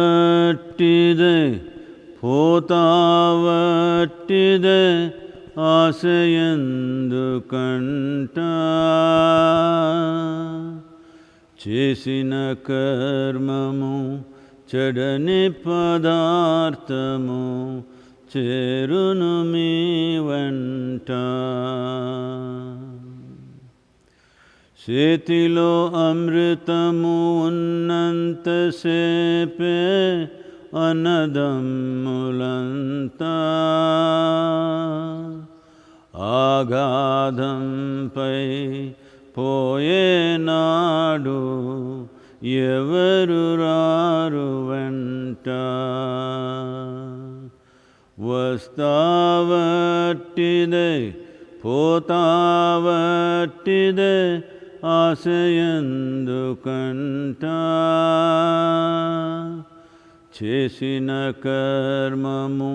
ವಸ್ತಾವಟ್ಟಿದೆ ಪೋತಾವಟ್ಟಿದೆ ಆಸೆಯೆಂದು ಕಂಟ చేసిన కర్మము చెడని పదార్థము చేరును మీ వెంట చేతిలో అమృతము ఉన్నంతసేపే అన్నదమ్ములంతా ఆగాధంపై పోయేనాడు ఎవరు రారు వెంట వస్తావట్టిదే పోతావట్టిదే ఆశయందుకంట చేసిన కర్మము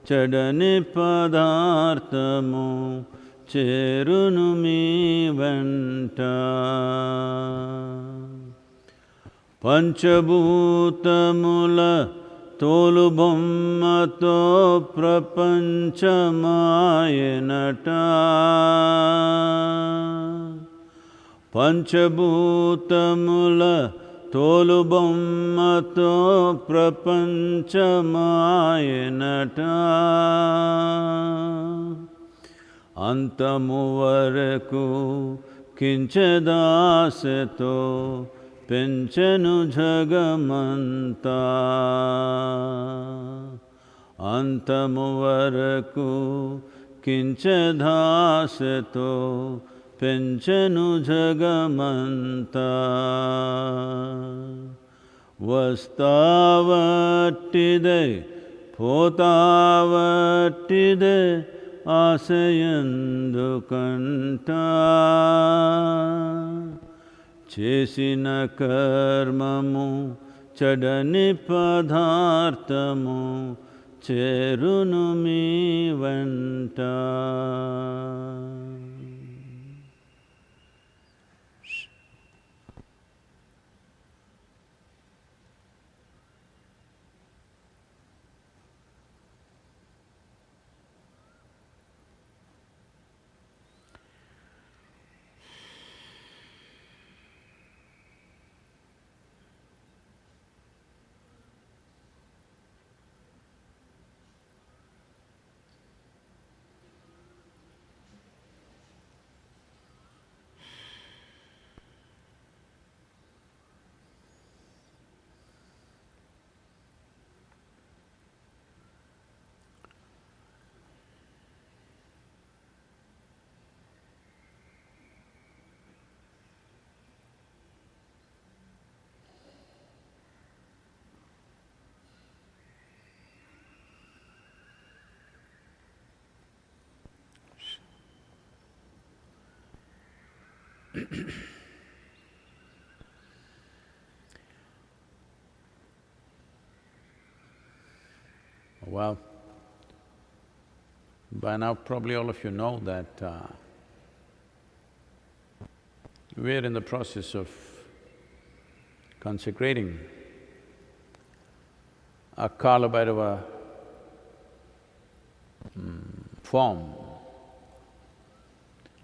చెడని పదార్థము చేరును మీ వెంట పంచభూతముల తోలుబొమ్మతో ప్రపంచమాయనట పంచభూతముల తోలుబొమ్మతో ప్రపంచమాయనట అంతము వరకు కించదాసతో పెంచెను జగమంతా అంతము వరకు కించదాసతో పెంచెను జగమంతా వస్తావట్టిదే పోతావట్టిదే ఆశయందుకంట చేసిన కర్మము చెడని పదార్థము చేరును మీ వెంట Well, by now probably all of you know that we're in the process of consecrating a Kala Bhairava form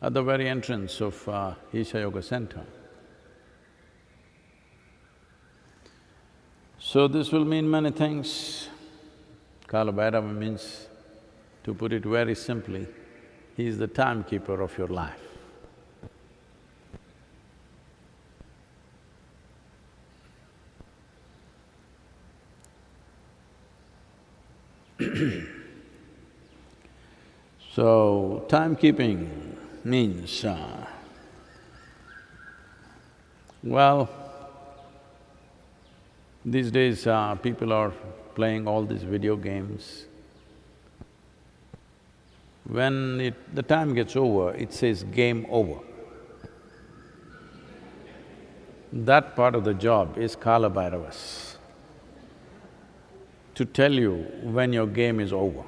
at the very entrance of Isha Yoga Center. So this will mean many things. Kala Bhairava means, to put it very simply, he is the timekeeper of your life. So, timekeeping means, well, these days people are playing all these video games. When the time gets over, it says game over. That part of the job is Kala Bhairava's, to tell you when your game is over.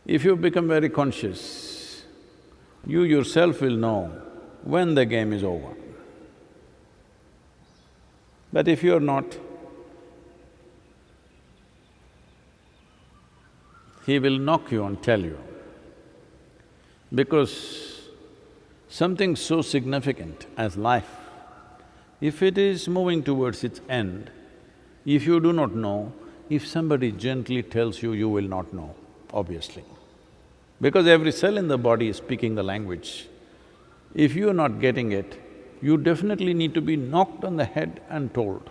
If you become very conscious, you yourself will know when the game is over. But if you're not, he will knock you and tell you. Because something so significant as life, if it is moving towards its end, if you do not know, if somebody gently tells you, you will not know, obviously. Because every cell in the body is speaking the language. If you are not getting it, you definitely need to be knocked on the head and told.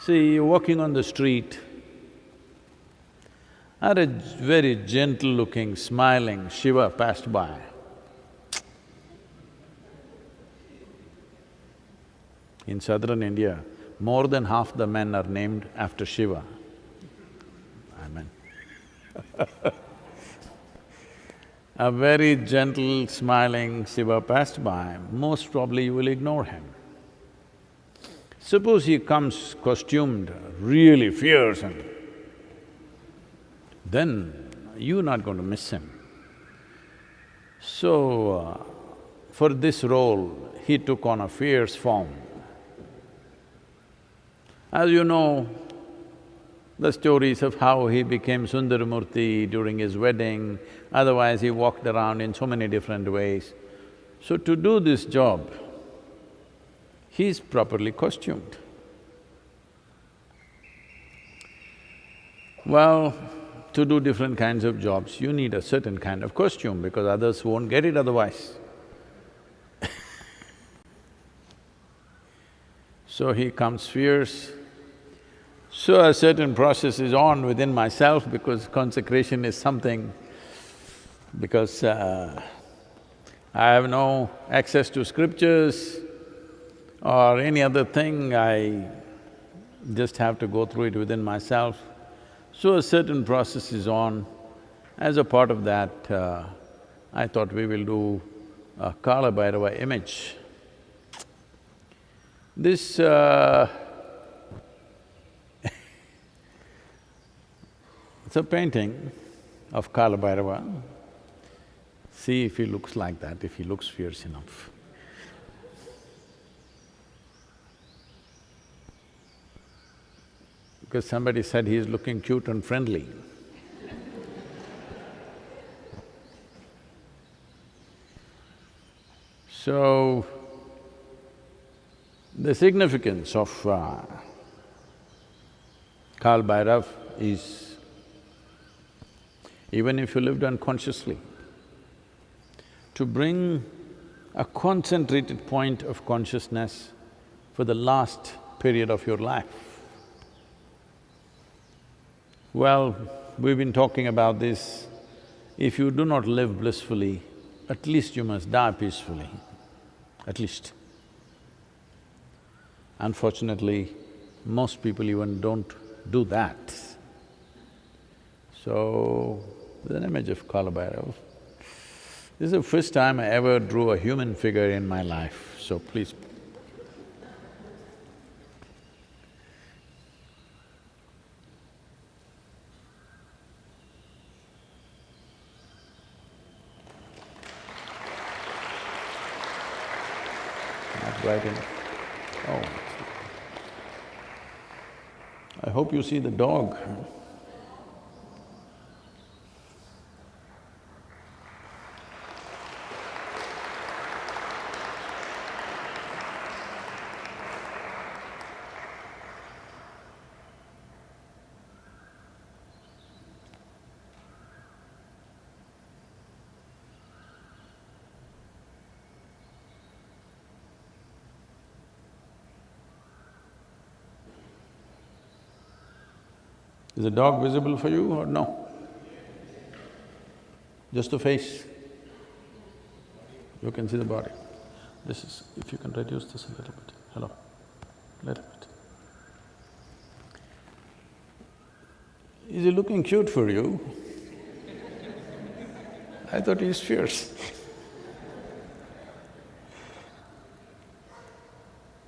See, you're walking on the street, and a very gentle-looking, smiling Shiva passed by. In southern India, more than half the men are named after Shiva. Amen. A very gentle, smiling Shiva passed by, most probably you will ignore him. Suppose he comes costumed really fierce and then you're not going to miss him. So, for this role, he took on a fierce form. As you know, the stories of how he became Sundaramurti during his wedding, otherwise he walked around in so many different ways. So to do this job, he's properly costumed. Well, to do different kinds of jobs, you need a certain kind of costume because others won't get it otherwise. So he comes fierce. So a certain process is on within myself because consecration is something, because I have no access to scriptures or any other thing, I just have to go through it within myself. So a certain process is on. As a part of that, I thought we will do a Kala Bhairava image. This it's a painting of Kala Bhairava. See if he looks like that, if he looks fierce enough. Because somebody said he is looking cute and friendly. So, the significance of Kal Bhairav is, even if you lived unconsciously, to bring a concentrated point of consciousness for the last period of your life. Well, we've been talking about this, if you do not live blissfully, at least you must die peacefully, at least. Unfortunately, most people even don't do that. So, there's an image of Kala Bhairav. This is the first time I ever drew a human figure in my life, so please. Not bright enough. Oh. I hope you see the dog. Is the dog visible for you or no? Just the face? You can see the body. This is… if you can reduce this a little bit, hello, little bit. Is he looking cute for you? I thought he's fierce.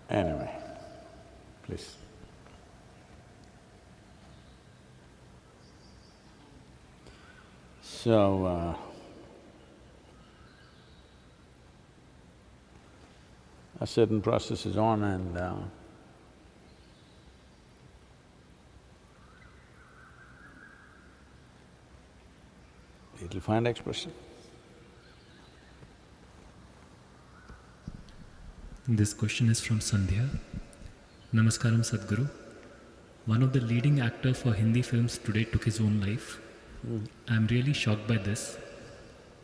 Anyway, please. So, a certain process is on and it'll find expression. This question is from Sandhya. Namaskaram Sadhguru. One of the leading actors for Hindi films today took his own life. I'm really shocked by this.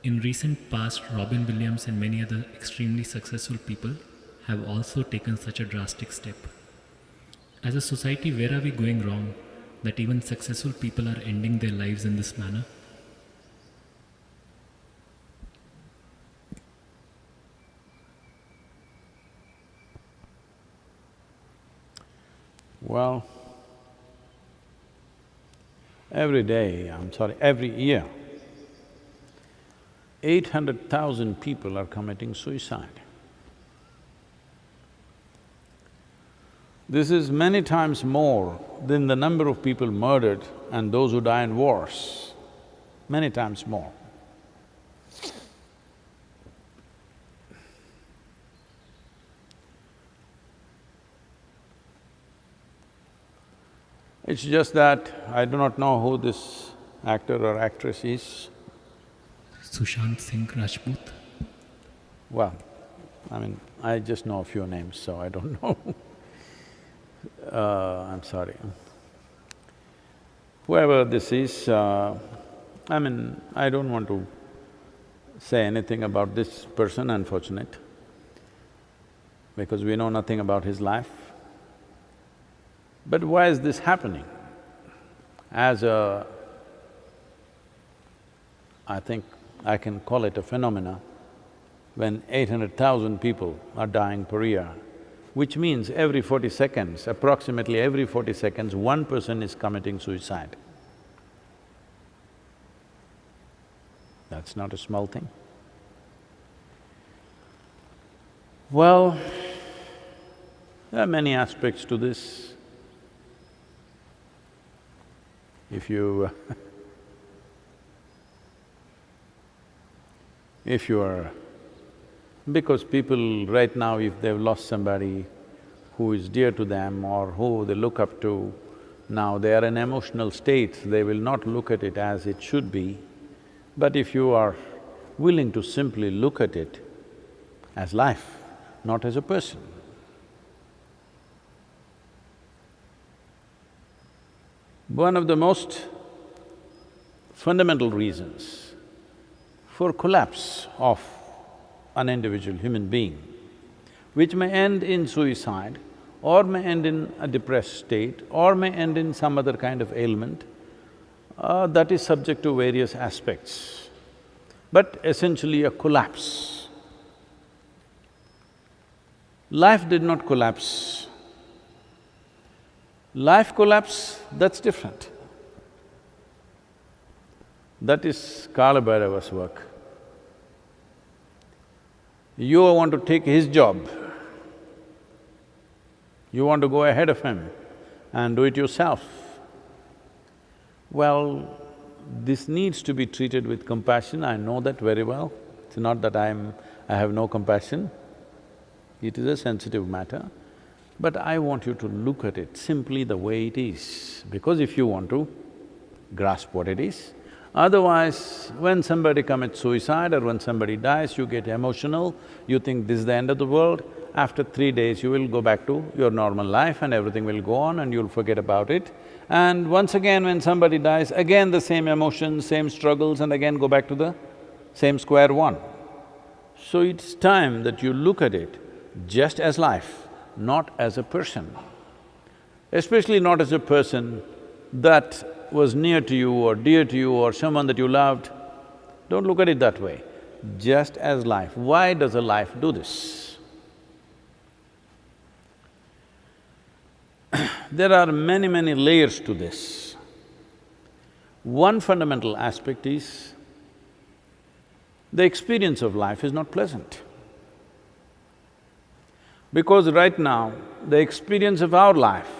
In recent past, Robin Williams and many other extremely successful people have also taken such a drastic step. As a society, where are we going wrong that even successful people are ending their lives in this manner? Well, every year, 800,000 people are committing suicide. This is many times more than the number of people murdered and those who die in wars, many times more. It's just that I do not know who this actor or actress is. Sushant Singh Rajput. Well, I just know a few names, so I don't know. I'm sorry. Whoever this is, I don't want to say anything about this person, unfortunate, because we know nothing about his life. But why is this happening? I think I can call it a phenomena, when 800,000 people are dying per year, which means every 40 seconds, approximately every 40 seconds, one person is committing suicide. That's not a small thing. Well, there are many aspects to this. If you because people right now, if they've lost somebody who is dear to them or who they look up to, now they are in emotional state, they will not look at it as it should be. But if you are willing to simply look at it as life, not as a person, one of the most fundamental reasons for collapse of an individual human being, which may end in suicide or may end in a depressed state or may end in some other kind of ailment, that is subject to various aspects, but essentially a collapse. Life did not collapse. Life collapse, that's different. That is Kala Bhairava's work. You want to take his job, you want to go ahead of him and do it yourself. Well, this needs to be treated with compassion, I know that very well. It's not that I have no compassion, it is a sensitive matter. But I want you to look at it simply the way it is, because if you want to grasp what it is, otherwise, when somebody commits suicide or when somebody dies, you get emotional, you think this is the end of the world. After 3 days, you will go back to your normal life and everything will go on and you'll forget about it. And once again, when somebody dies, again the same emotions, same struggles and again go back to the same square one. So it's time that you look at it just as life, not as a person. Especially not as a person that was near to you or dear to you or someone that you loved. Don't look at it that way, just as life. Why does a life do this? There are many, many layers to this. One fundamental aspect is, the experience of life is not pleasant. Because right now, the experience of our life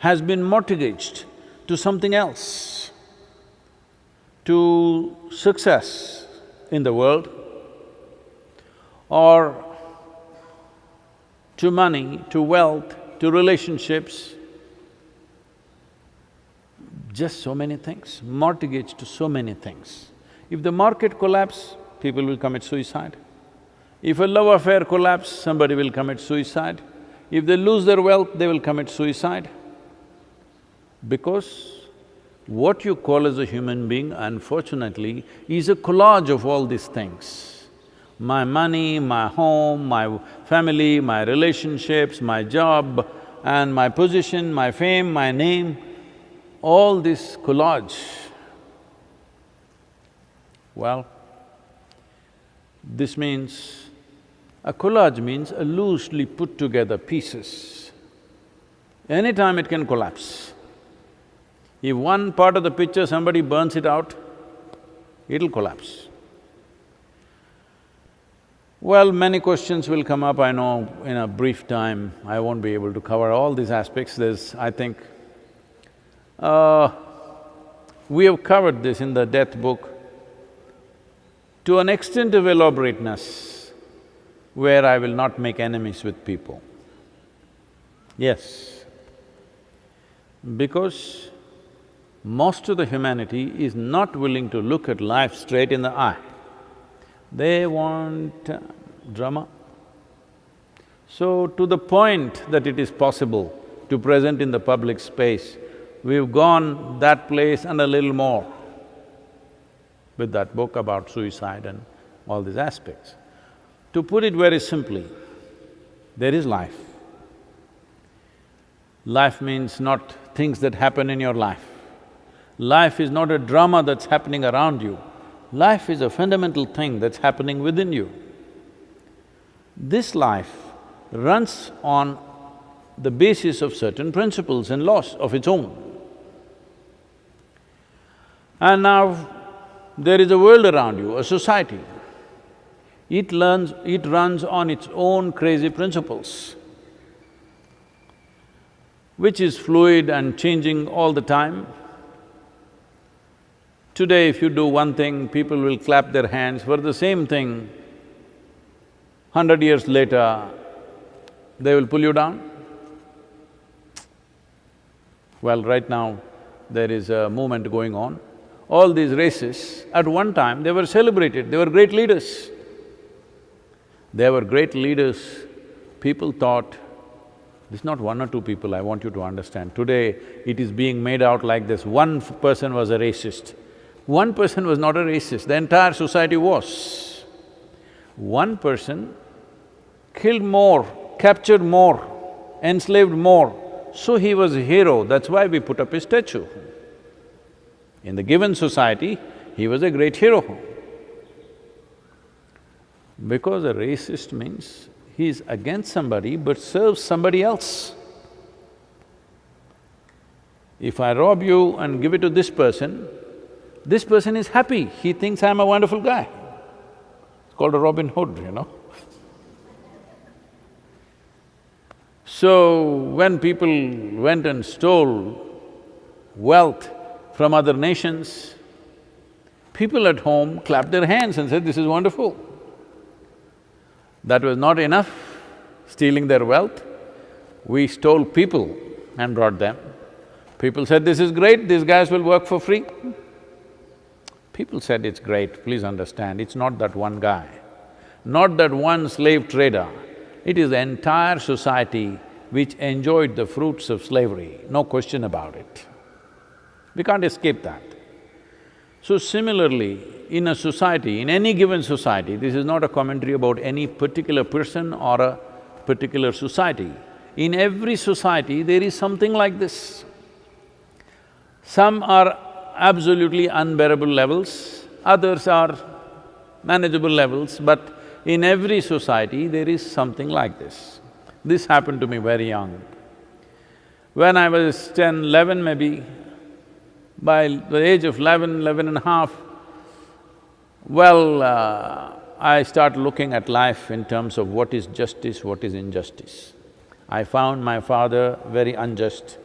has been mortgaged to something else, to success in the world, or to money, to wealth, to relationships, just so many things, mortgage to so many things. If the market collapse, people will commit suicide. If a love affair collapse, somebody will commit suicide. If they lose their wealth, they will commit suicide. Because what you call as a human being, unfortunately, is a collage of all these things. My money, my home, my family, my relationships, my job, and my position, my fame, my name, all this collage. Well, this means… a collage means a loosely put together pieces. Anytime it can collapse. If one part of the picture somebody burns it out, it'll collapse. Well, many questions will come up, I know in a brief time I won't be able to cover all these aspects. I think, we have covered this in the death book to an extent of elaborateness where I will not make enemies with people. Yes, because most of the humanity is not willing to look at life straight in the eye. They want drama. So, to the point that it is possible to present in the public space, we've gone that place and a little more with that book about suicide and all these aspects. To put it very simply, there is life. Life means not things that happen in your life. Life is not a drama that's happening around you. Life is a fundamental thing that's happening within you. This life runs on the basis of certain principles and laws of its own. And now, there is a world around you, a society. It runs on its own crazy principles, which is fluid and changing all the time. Today, if you do one thing, people will clap their hands for the same thing. 100 years later, they will pull you down. Well, right now, there is a movement going on. All these races, at one time, they were celebrated, they were great leaders. They were great leaders. People thought, this is not one or two people, I want you to understand. Today, it is being made out like this, one person was a racist. One person was not a racist, the entire society was. One person killed more, captured more, enslaved more, so he was a hero, that's why we put up his statue. In the given society, he was a great hero. Because a racist means he is against somebody but serves somebody else. If I rob you and give it to this person is happy, he thinks I'm a wonderful guy. It's called a Robin Hood, you know. So, when people went and stole wealth from other nations, people at home clapped their hands and said, this is wonderful. That was not enough, stealing their wealth. We stole people and brought them. People said, this is great, these guys will work for free. People said, it's great, please understand, it's not that one guy, not that one slave trader, it is the entire society which enjoyed the fruits of slavery, no question about it. We can't escape that. So similarly, in a society, in any given society, this is not a commentary about any particular person or a particular society. In every society, there is something like this. Some are absolutely unbearable levels, others are manageable levels, but in every society, there is something like this. This happened to me very young. When I was 10, 11 maybe, by the age of 11, 11 and a half, well, I start looking at life in terms of what is justice, what is injustice. I found my father very unjust.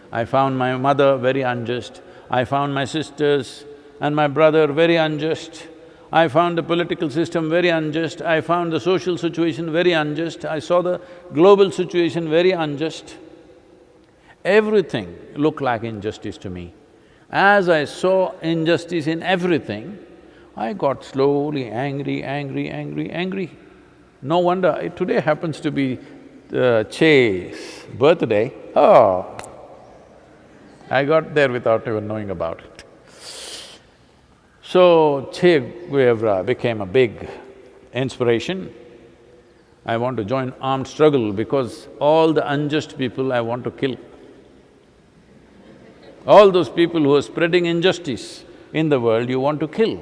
I found my mother very unjust. I found my sisters and my brother very unjust. I found the political system very unjust, I found the social situation very unjust, I saw the global situation very unjust. Everything looked like injustice to me. As I saw injustice in everything, I got slowly angry. No wonder, today happens to be Che's birthday. Oh, I got there without even knowing about it. So, Che Guevara became a big inspiration. I want to join armed struggle because all the unjust people I want to kill. All those people who are spreading injustice in the world, you want to kill.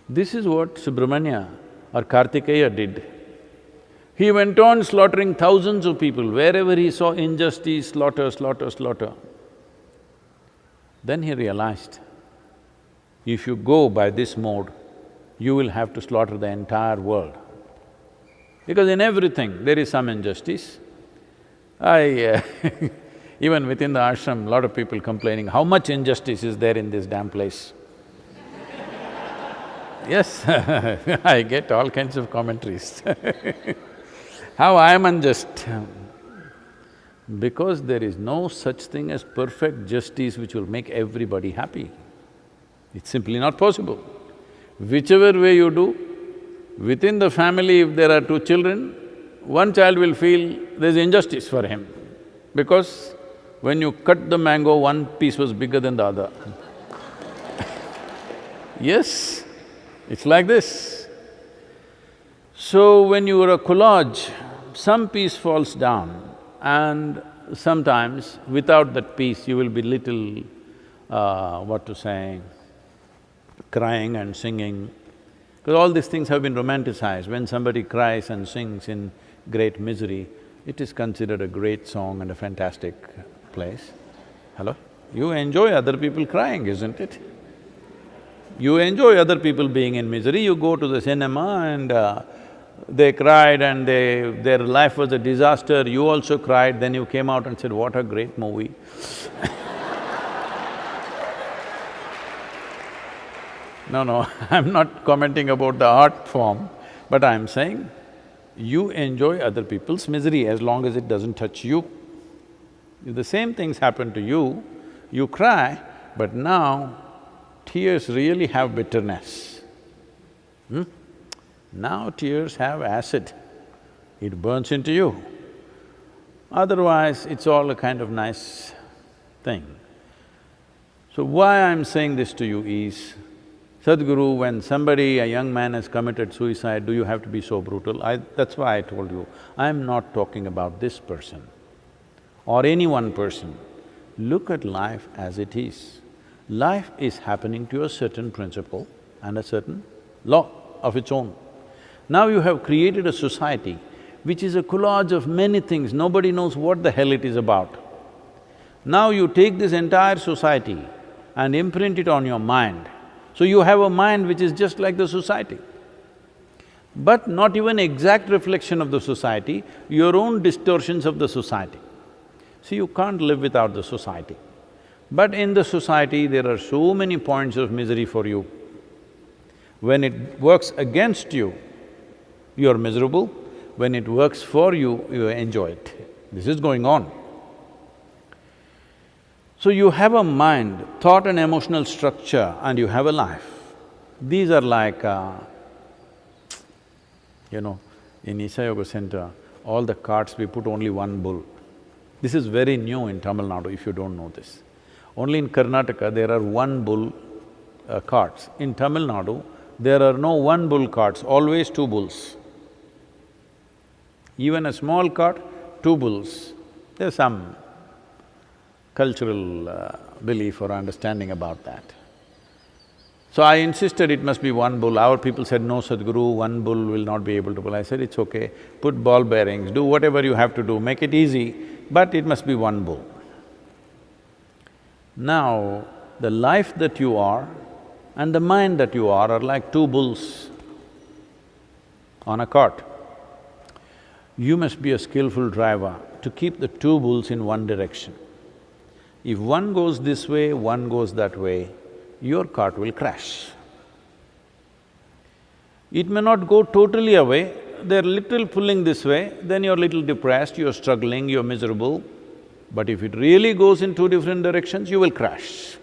This is what Subramanya or Kartikeya did. He went on slaughtering thousands of people. Wherever he saw injustice, slaughter. Then he realized, if you go by this mode, you will have to slaughter the entire world. Because in everything there is some injustice. Even within the ashram, a lot of people complaining, how much injustice is there in this damn place? Yes, I get all kinds of commentaries. How I am unjust? Because there is no such thing as perfect justice which will make everybody happy. It's simply not possible. Whichever way you do, within the family if there are two children, one child will feel there's injustice for him because when you cut the mango, one piece was bigger than the other. Yes, it's like this. So when you are a collage, some piece falls down and sometimes without that piece you will be little, crying and singing. Because all these things have been romanticized. When somebody cries and sings in great misery, it is considered a great song and a fantastic place. Hello? You enjoy other people crying, isn't it? You enjoy other people being in misery, you go to the cinema and they cried and their life was a disaster, you also cried, then you came out and said, what a great movie. No, I'm not commenting about the art form, but I'm saying, you enjoy other people's misery as long as it doesn't touch you. If the same things happen to you, you cry, but now tears really have bitterness. Now tears have acid, it burns into you. Otherwise, it's all a kind of nice thing. So why I'm saying this to you is, Sadhguru, when somebody, a young man has committed suicide, do you have to be so brutal? That's why I told you, I'm not talking about this person or any one person. Look at life as it is. Life is happening to a certain principle and a certain law of its own. Now you have created a society which is a collage of many things, nobody knows what the hell it is about. Now you take this entire society and imprint it on your mind. So you have a mind which is just like the society, but not even exact reflection of the society, your own distortions of the society. See, you can't live without the society. But in the society, there are so many points of misery for you. When it works against you, you're miserable. When it works for you, you enjoy it. This is going on. So you have a mind, thought and emotional structure, and you have a life. These are like, in Isha Yoga Center, all the carts we put only one bull. This is very new in Tamil Nadu, if you don't know this. Only in Karnataka there are one bull carts. In Tamil Nadu, there are no one bull carts, always two bulls. Even a small cart, two bulls. There's some cultural belief or understanding about that. So I insisted it must be one bull. Our people said, no Sadhguru, one bull will not be able to pull. I said, it's okay, put ball bearings, do whatever you have to do, make it easy, but it must be one bull. Now, the life that you are and the mind that you are like two bulls on a cart. You must be a skillful driver to keep the two bulls in one direction. If one goes this way, one goes that way, your cart will crash. It may not go totally away, they're little pulling this way, then you're little depressed, you're struggling, you're miserable. But if it really goes in two different directions, you will crash.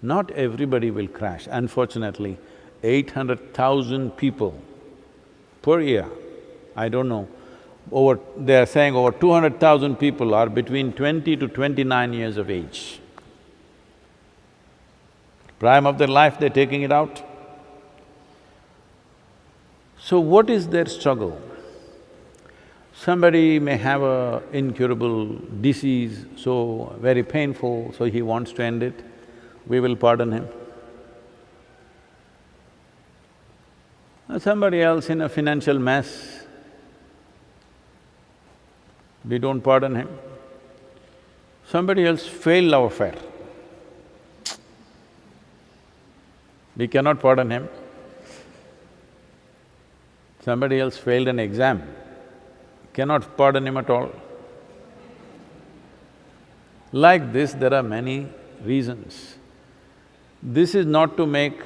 Not everybody will crash. Unfortunately, 800,000 people per year, I don't know, they are saying over 200,000 people are between 20 to 29 years of age. Prime of their life, they're taking it out. So what is their struggle? Somebody may have a incurable disease, so very painful, so he wants to end it. We will pardon him. Somebody else in a financial mess, we don't pardon him. Somebody else failed love affair, we cannot pardon him. Somebody else failed an exam, cannot pardon him at all. Like this, there are many reasons. This is not to make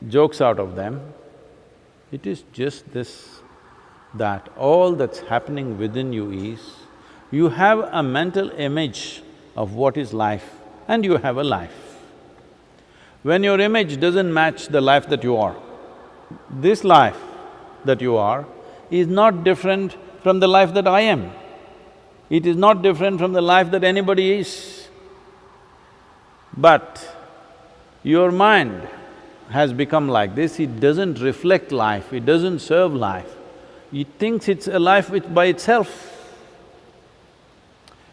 jokes out of them, it is just this, that all that's happening within you is, you have a mental image of what is life and you have a life. When your image doesn't match the life that you are, this life that you are is not different from the life that I am. It is not different from the life that anybody is. But your mind has become like this, it doesn't reflect life, it doesn't serve life. It thinks it's a life by itself.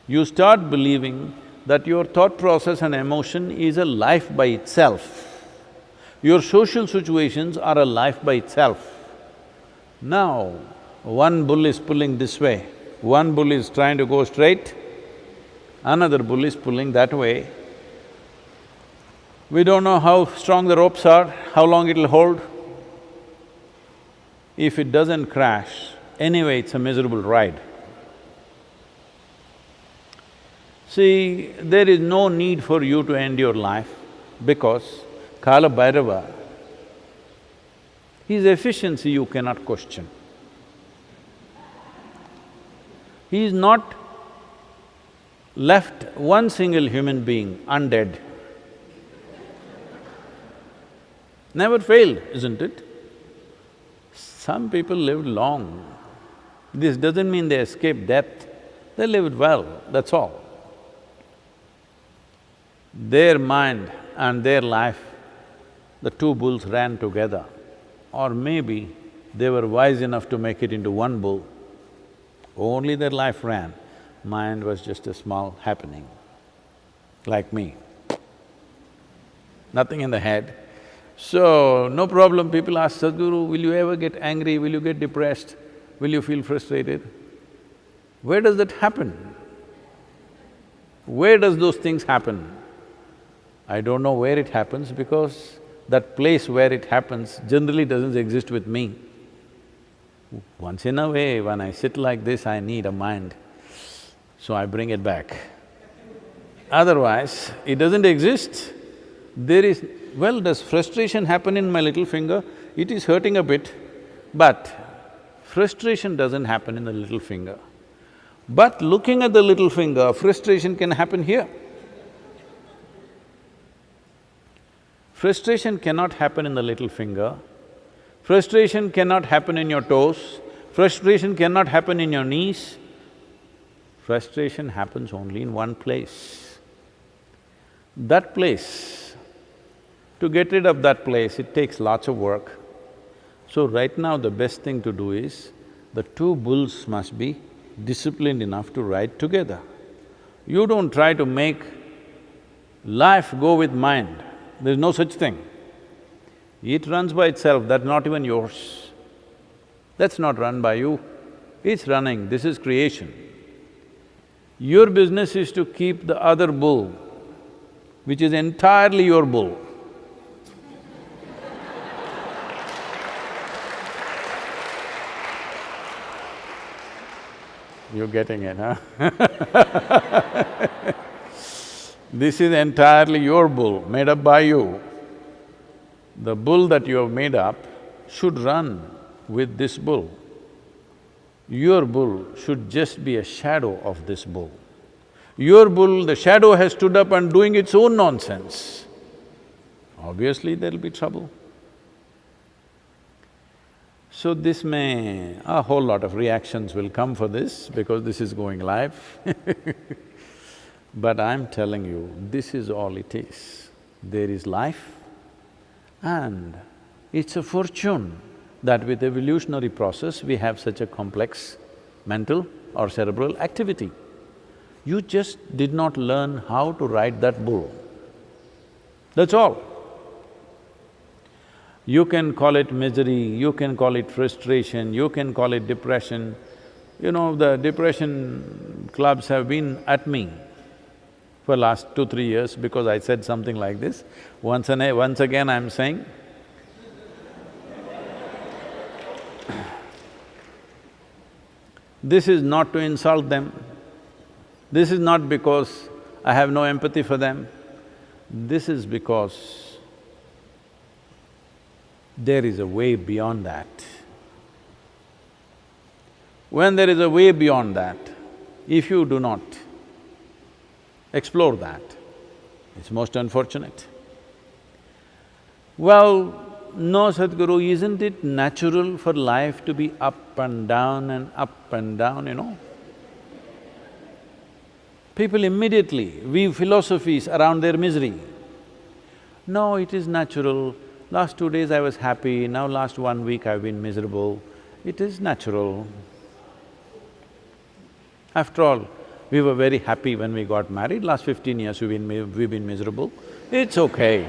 You start believing that your thought process and emotion is a life by itself. Your social situations are a life by itself. Now, one bull is pulling this way, one bull is trying to go straight, another bull is pulling that way. We don't know how strong the ropes are, how long it'll hold. If it doesn't crash, anyway it's a miserable ride. See, there is no need for you to end your life because Kala Bhairava, his efficiency you cannot question. He is not left one single human being undead. Never failed, isn't it? Some people lived long. This doesn't mean they escaped death, they lived well, that's all. Their mind and their life, the two bulls ran together. Or maybe they were wise enough to make it into one bull. Only their life ran, mind was just a small happening, like me. Nothing in the head. So, no problem, people ask, Sadhguru, will you ever get angry, will you get depressed, will you feel frustrated? Where does that happen? Where does those things happen? I don't know where it happens because that place where it happens generally doesn't exist with me. Once in a way, when I sit like this, I need a mind, so I bring it back. Otherwise, it doesn't exist. There is… well, does frustration happen in my little finger? It is hurting a bit, but frustration doesn't happen in the little finger. But looking at the little finger, frustration can happen here. Frustration cannot happen in the little finger, frustration cannot happen in your toes, frustration cannot happen in your knees. Frustration happens only in one place. That place, to get rid of that place, it takes lots of work. So right now the best thing to do is, the two bulls must be disciplined enough to ride together. You don't try to make life go with mind, there's no such thing. It runs by itself, that's not even yours. That's not run by you, it's running, this is creation. Your business is to keep the other bull, which is entirely your bull. You're getting it, huh? This is entirely your bull, made up by you. The bull that you have made up should run with this bull. Your bull should just be a shadow of this bull. Your bull, the shadow has stood up and doing its own nonsense. Obviously, there'll be trouble. So this a whole lot of reactions will come for this because this is going live But I'm telling you, this is all it is. There is life and it's a fortune that with evolutionary process we have such a complex mental or cerebral activity. You just did not learn how to ride that bull, that's all. You can call it misery, you can call it frustration, you can call it depression. You know, the depression clubs have been at me for last 2-3 years because I said something like this. Once again I'm saying, this is not to insult them, this is not because I have no empathy for them, this is because there is a way beyond that. When there is a way beyond that, if you do not explore that, it's most unfortunate. Well, no, Sadhguru, isn't it natural for life to be up and down and up and down, you know? People immediately weave philosophies around their misery. No, it is natural. Last 2 days I was happy, now last 1 week I've been miserable. It is natural. After all, we were very happy when we got married, last 15 years we've been miserable. It's okay.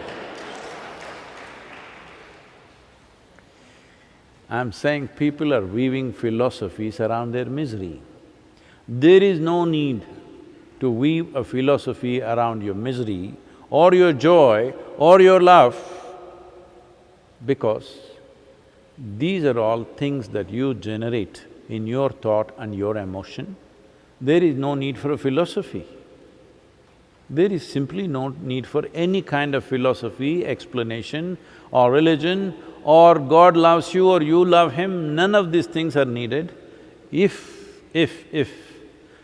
I'm saying people are weaving philosophies around their misery. There is no need to weave a philosophy around your misery or your joy or your love, because these are all things that you generate in your thought and your emotion. There is no need for a philosophy. There is simply no need for any kind of philosophy, explanation or religion or God loves you or you love him, none of these things are needed if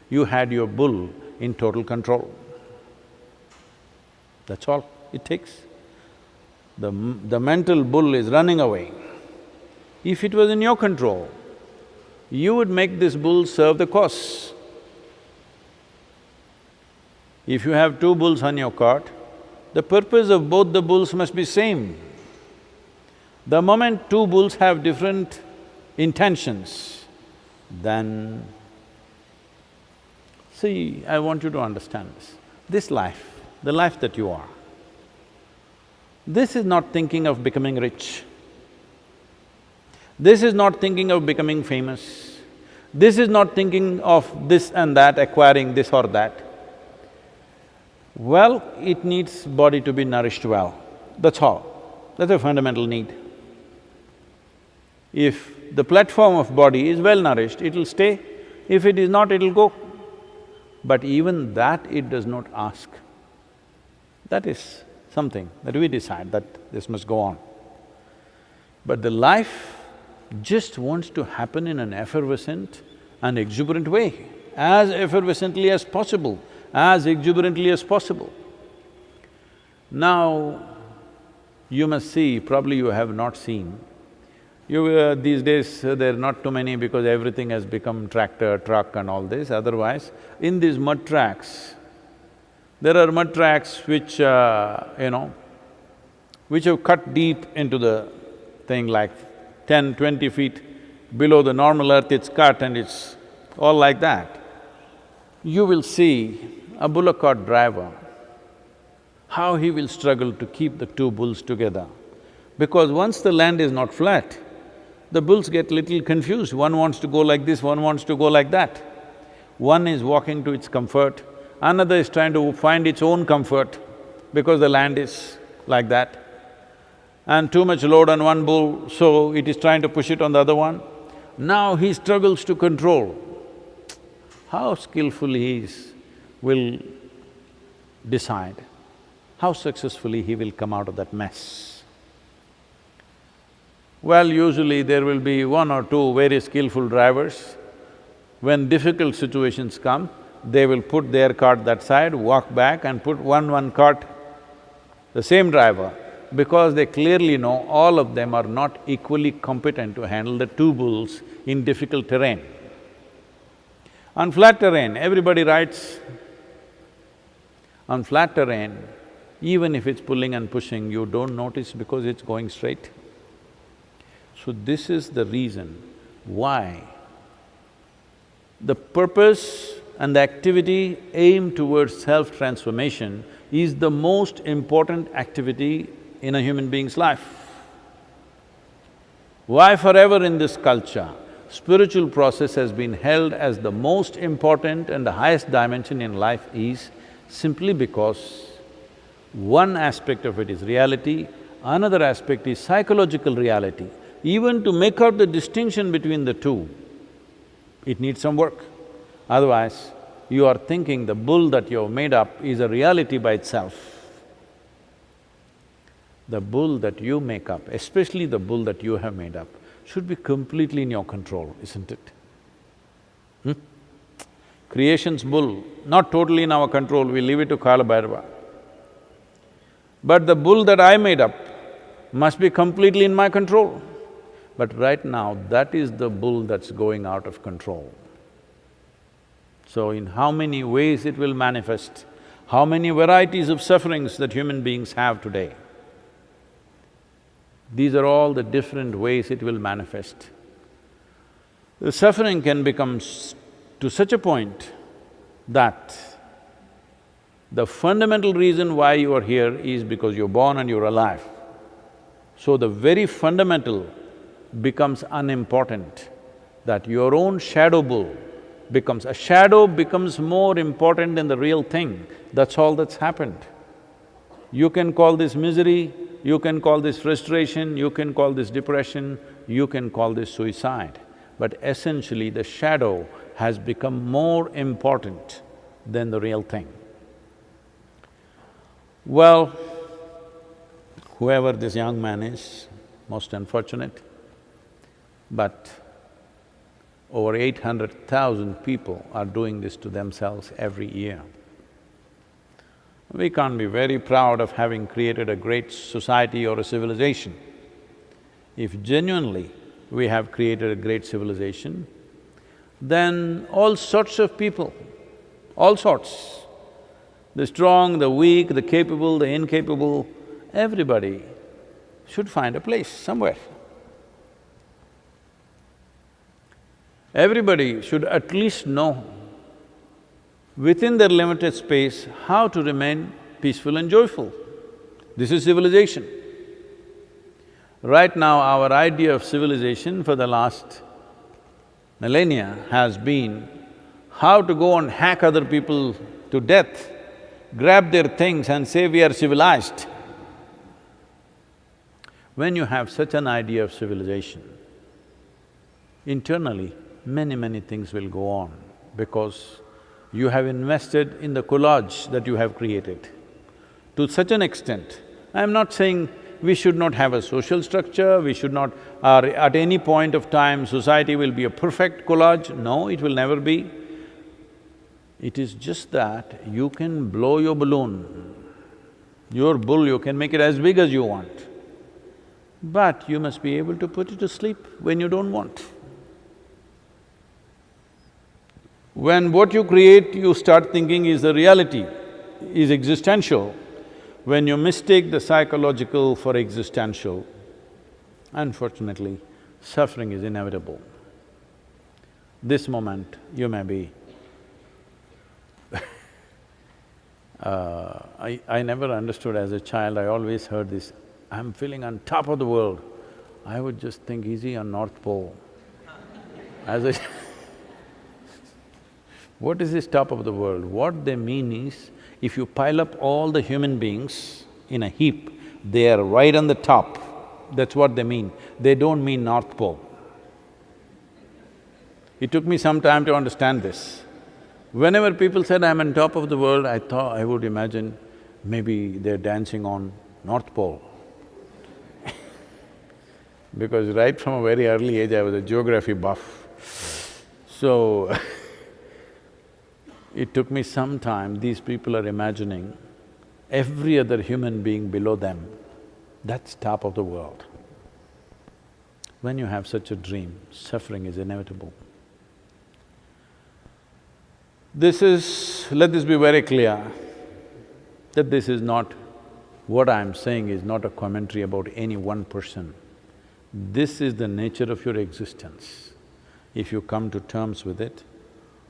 you had your bull in total control. That's all it takes. The mental bull is running away. If it was in your control, you would make this bull serve the cause. If you have 2 bulls on your cart, the purpose of both the bulls must be same. The moment 2 bulls have different intentions, then… See, I want you to understand this. This life, the life that you are, this is not thinking of becoming rich. This is not thinking of becoming famous. This is not thinking of this and that, acquiring this or that. Well, it needs body to be nourished well, that's all. That's a fundamental need. If the platform of body is well nourished, it'll stay. If it is not, it'll go. But even that it does not ask. That is something that we decide that this must go on. But the life just wants to happen in an effervescent and exuberant way, as effervescently as possible, as exuberantly as possible. Now, you must see, probably you have not seen, these days there are not too many because everything has become tractor, truck and all this. Otherwise, in these mud tracks, there are mud tracks which, which have cut deep into the thing, like 10, 20 feet below the normal earth it's cut and it's all like that. You will see a bullock cart driver, how he will struggle to keep the 2 bulls together. Because once the land is not flat, the bulls get little confused. One wants to go like this, one wants to go like that. One is walking to its comfort, another is trying to find its own comfort because the land is like that. And too much load on one bull, so it is trying to push it on the other one. Now he struggles to control. How skillful he is will decide how successfully he will come out of that mess. Well, usually there will be one or two very skillful drivers. When difficult situations come, they will put their cart that side, walk back and put one cart, the same driver, because they clearly know all of them are not equally competent to handle the two bulls in difficult terrain. On flat terrain, everybody rides. On flat terrain, even if it's pulling and pushing, you don't notice because it's going straight. So this is the reason why the purpose and the activity aimed towards self-transformation is the most important activity in a human being's life. Why forever in this culture, spiritual process has been held as the most important and the highest dimension in life is simply because one aspect of it is reality, another aspect is psychological reality. Even to make out the distinction between the two, it needs some work. Otherwise, you are thinking the bull that you have made up is a reality by itself. The bull that you make up, especially the bull that you have made up, should be completely in your control, isn't it? Creation's bull, not totally in our control, we leave it to Kala Bhairava. But the bull that I made up must be completely in my control. But right now, that is the bull that's going out of control. So in how many ways it will manifest, how many varieties of sufferings that human beings have today, these are all the different ways it will manifest. The suffering can become to such a point that the fundamental reason why you are here is because you're born and you're alive. So the very fundamental becomes unimportant, that your own shadow bull a shadow becomes more important than the real thing. That's all that's happened. You can call this misery, you can call this frustration, you can call this depression, you can call this suicide. But essentially the shadow has become more important than the real thing. Well, whoever this young man is, most unfortunate, but over 800,000 people are doing this to themselves every year. We can't be very proud of having created a great society or a civilization. If genuinely we have created a great civilization, then all sorts of people, all sorts, the strong, the weak, the capable, the incapable, everybody should find a place somewhere. Everybody should at least know within their limited space how to remain peaceful and joyful. This is civilization. Right now, our idea of civilization for the last millennia has been how to go and hack other people to death, grab their things and say we are civilized. When you have such an idea of civilization, internally, many things will go on because you have invested in the collage that you have created. To such an extent, I'm not saying we should not have a social structure, we should not… at any point of time, society will be a perfect collage. No, it will never be. It is just that you can blow your balloon. Your bull, you can make it as big as you want. But you must be able to put it to sleep when you don't want. When what you create, you start thinking is the reality, is existential, when you mistake the psychological for existential, unfortunately, suffering is inevitable. This moment, you may be… I never understood as a child, I always heard this, I'm feeling on top of the world. I would just think, is he on North Pole? As a What is this top of the world? What they mean is, if you pile up all the human beings in a heap, they are right on the top. That's what they mean. They don't mean North Pole. It took me some time to understand this. Whenever people said, I'm on top of the world, I thought… I would imagine maybe they're dancing on North Pole. because right from a very early age I was a geography buff. So, it took me some time, these people are imagining every other human being below them, that's top of the world. When you have such a dream, suffering is inevitable. Let this be very clear, that this is not… what I'm saying is not a commentary about any one person. This is the nature of your existence. If you come to terms with it,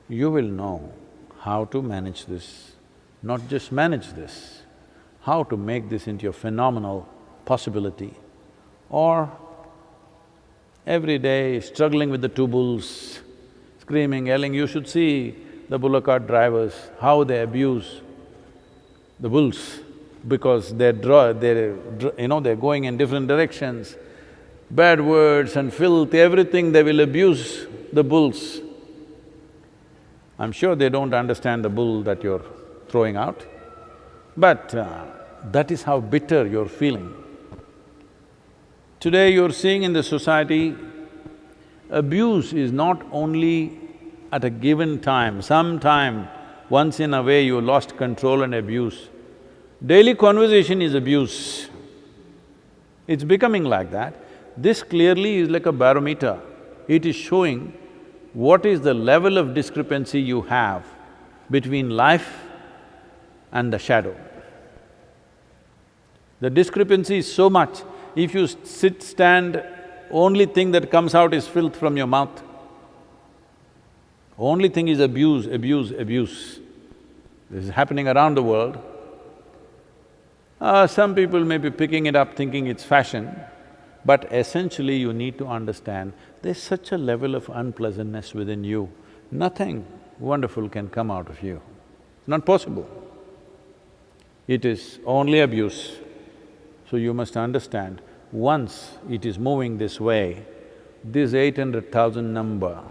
you will know how to manage this, not just manage this, how to make this into a phenomenal possibility. Or every day struggling with the two bulls, screaming, yelling, you should see the bullock cart drivers, how they abuse the bulls because they're going in different directions, bad words and filth, everything they will abuse the bulls. I'm sure they don't understand the bull that you're throwing out, but that is how bitter you're feeling. Today you're seeing in the society, abuse is not only at a given time, sometime, once in a way you lost control and abuse. Daily conversation is abuse. It's becoming like that. This clearly is like a barometer. It is showing what is the level of discrepancy you have between life and the shadow. The discrepancy is so much, if you stand, only thing that comes out is filth from your mouth. Only thing is abuse, abuse, abuse. This is happening around the world. Some people may be picking it up thinking it's fashion, but essentially you need to understand there's such a level of unpleasantness within you, nothing wonderful can come out of you. It's not possible. It is only abuse. So you must understand, once it is moving this way, this 800,000 number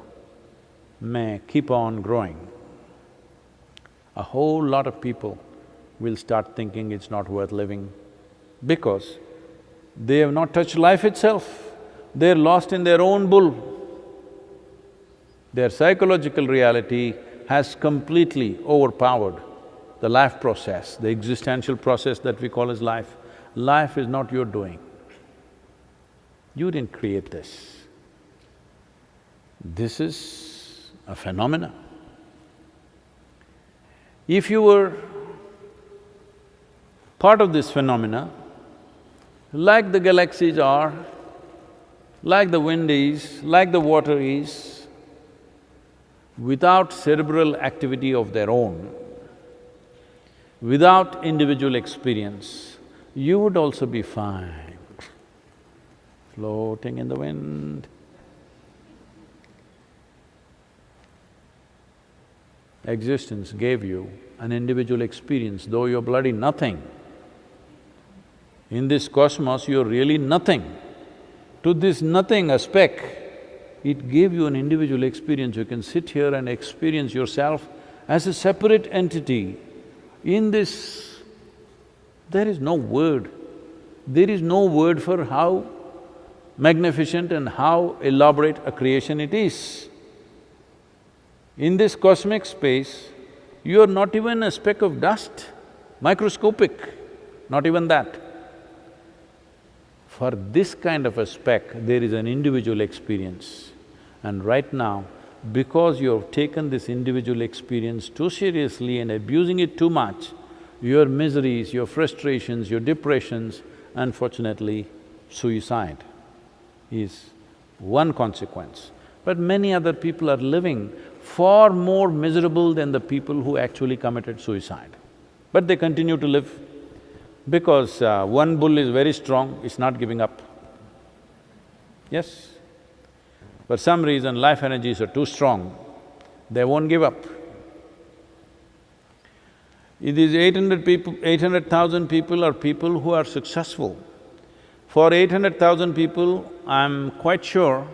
may keep on growing. A whole lot of people will start thinking it's not worth living because they have not touched life itself, they're lost in their own bull. Their psychological reality has completely overpowered the life process, the existential process that we call as life. Life is not your doing. You didn't create this. This is a phenomena. If you were part of this phenomena, like the galaxies are, like the wind is, like the water is, without cerebral activity of their own, without individual experience, you would also be fine, floating in the wind. Existence gave you an individual experience, though you're bloody nothing. In this cosmos, you're really nothing. To this nothing, a speck, it gave you an individual experience. You can sit here and experience yourself as a separate entity. In this, there is no word. There is no word for how magnificent and how elaborate a creation it is. In this cosmic space, you are not even a speck of dust, microscopic, not even that. For this kind of a speck, there is an individual experience. And right now, because you have taken this individual experience too seriously and abusing it too much, your miseries, your frustrations, your depressions, unfortunately, suicide is one consequence. But many other people are living far more miserable than the people who actually committed suicide. But they continue to live because one bull is very strong, it's not giving up. Yes? For some reason, life energies are too strong, they won't give up. These 800,000 people are people who are successful. For 800,000 people, I'm quite sure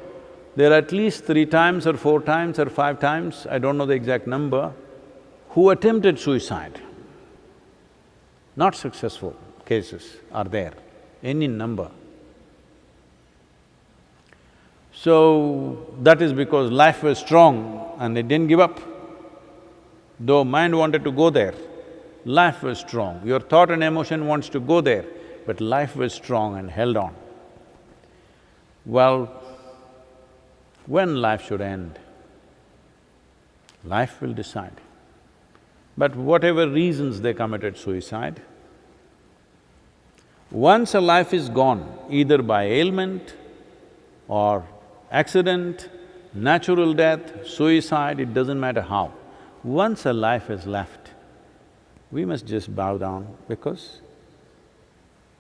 there are at least 3 times or 4 times or 5 times, I don't know the exact number, who attempted suicide. Not successful cases are there, any number. So, that is because life was strong and it didn't give up. Though mind wanted to go there, life was strong. Your thought and emotion wants to go there, but life was strong and held on. Well, when life should end, life will decide. But whatever reasons they committed suicide, once a life is gone, either by ailment or accident, natural death, suicide, it doesn't matter how. Once a life is left, we must just bow down because